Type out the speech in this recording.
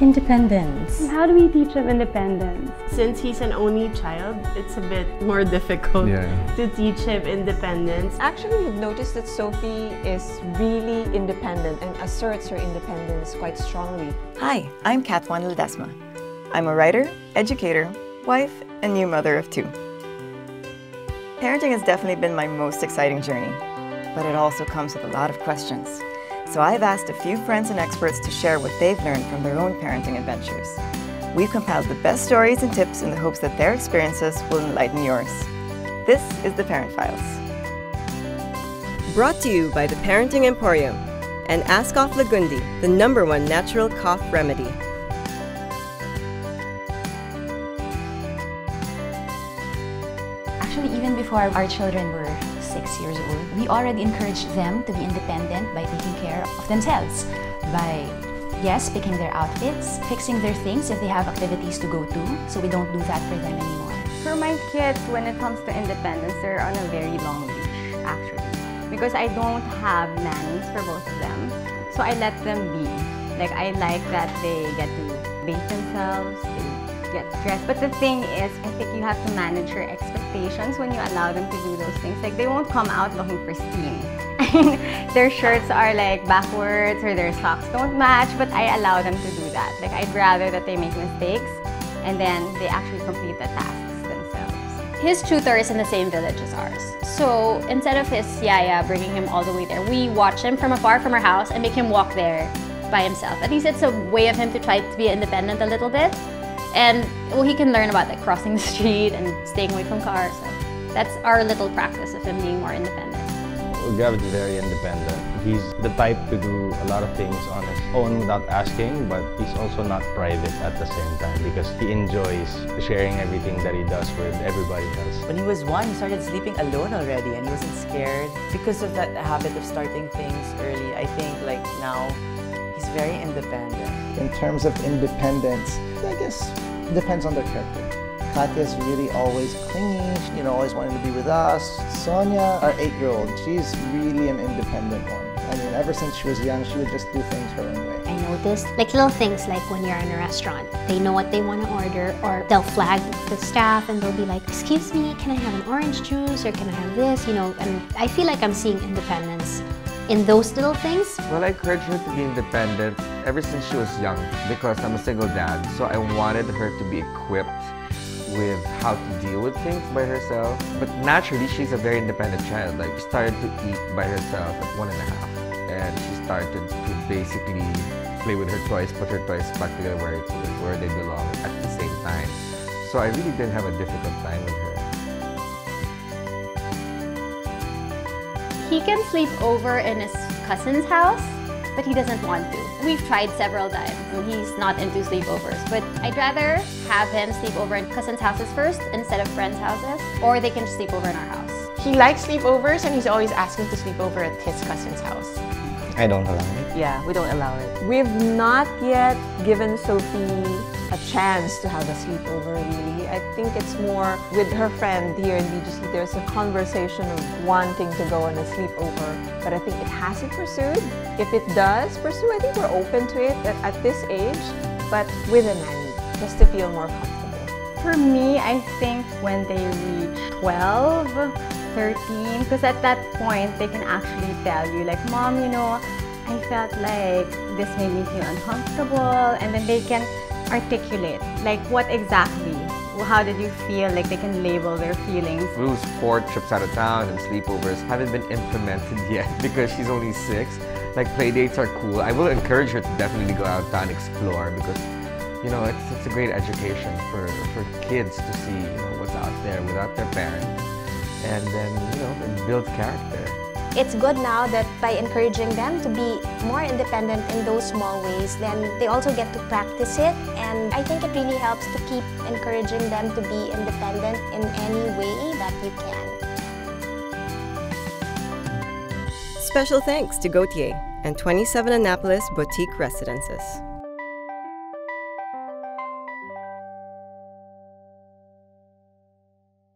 Independence. How do we teach them independence? Since he's an only child, it's a bit more difficult to teach him independence. Actually, we've noticed that Sophie is really independent and asserts her independence quite strongly. Hi, I'm Kat Juan Ledesma. I'm a writer, educator, wife, and new mother of 2. Parenting has definitely been my most exciting journey, but it also comes with a lot of questions. So I've asked a few friends and experts to share what they've learned from their own parenting adventures. We've compiled the best stories and tips in the hopes that their experiences will enlighten yours. This is The Parent Files. Brought to you by the Parenting Emporium and ASCOF Lagundi, the #1 natural cough remedy. Actually, even before our children were 6 years old, we already encouraged them to be independent by taking care of themselves. By, yes, picking their outfits, fixing their things if they have activities to go to, so we don't do that for them anymore. For my kids, when it comes to independence, they're on a very long leash, actually. Because I don't have nannies for both of them, so I let them be. Like, I like that they get to bathe themselves, they get dressed. But the thing is, I think you have to manage your expectations when you allow them to do those things. Like, they won't come out looking pristine. Their shirts are like backwards or their socks don't match, but I allow them to do that. Like, I'd rather that they make mistakes and then they actually complete the tasks themselves. His tutor is in the same village as ours. So instead of his yaya bringing him all the way there, we watch him from afar from our house and make him walk there by himself. At least it's a way of him to try to be independent a little bit. And well, he can learn about like crossing the street and staying away from cars. So that's our little practice of him being more independent. Gav's very independent. He's the type to do a lot of things on his own without asking, but he's also not private at the same time because he enjoys sharing everything that he does with everybody else. When he was 1, he started sleeping alone already and he wasn't scared. Because of that habit of starting things early, I think like now, he's very independent. In terms of independence, I guess it depends on their character. Katya's really always clingy, always wanting to be with us. Sonia, our 8-year-old, she's really an independent one. I mean, ever since she was young, she would just do things her own way. I noticed like little things like when you're in a restaurant, they know what they want to order, or they'll flag the staff and they'll be like, excuse me, can I have an orange juice or can I have this, and I feel like I'm seeing independence in those little things. Well, I encouraged her to be independent ever since she was young because I'm a single dad, so I wanted her to be equipped with how to deal with things by herself. But naturally, she's a very independent child. Like, she started to eat by herself at 1 1/2, and she started to basically play with her toys, put her toys back together where they belong at the same time. So I really didn't have a difficult time with her. He can sleep over in his cousin's house, but he doesn't want to. We've tried several times and he's not into sleepovers, but I'd rather have him sleep over in cousins' houses first instead of friends' houses, or they can sleep over in our house. He likes sleepovers and he's always asking to sleep over at his cousin's house. I don't allow it. Yeah, we don't allow it. We've not yet given Sophie a chance to have a sleepover, really. I think it's more with her friend here in BGC, there's a conversation of wanting to go on a sleepover, but I think it hasn't pursued. If it does pursue, I think we're open to it at this age, but with a nanny, just to feel more comfortable. For me, I think when they reach 12, 13, because at that point, they can actually tell you, like, Mom, I felt like this made me feel uncomfortable, and then they can articulate, like, what exactly, how did you feel, like they can label their feelings. Rue's 4 trips out of town and sleepovers haven't been implemented yet because she's only 6. Like, play dates are cool. I will encourage her to definitely go out and explore because, it's a great education for kids to see, what's out there without their parents. And then, and build character. It's good now that by encouraging them to be more independent in those small ways, then they also get to practice it. And I think it really helps to keep encouraging them to be independent in any way that you can. Special thanks to Gautier and 27 Annapolis Boutique Residences.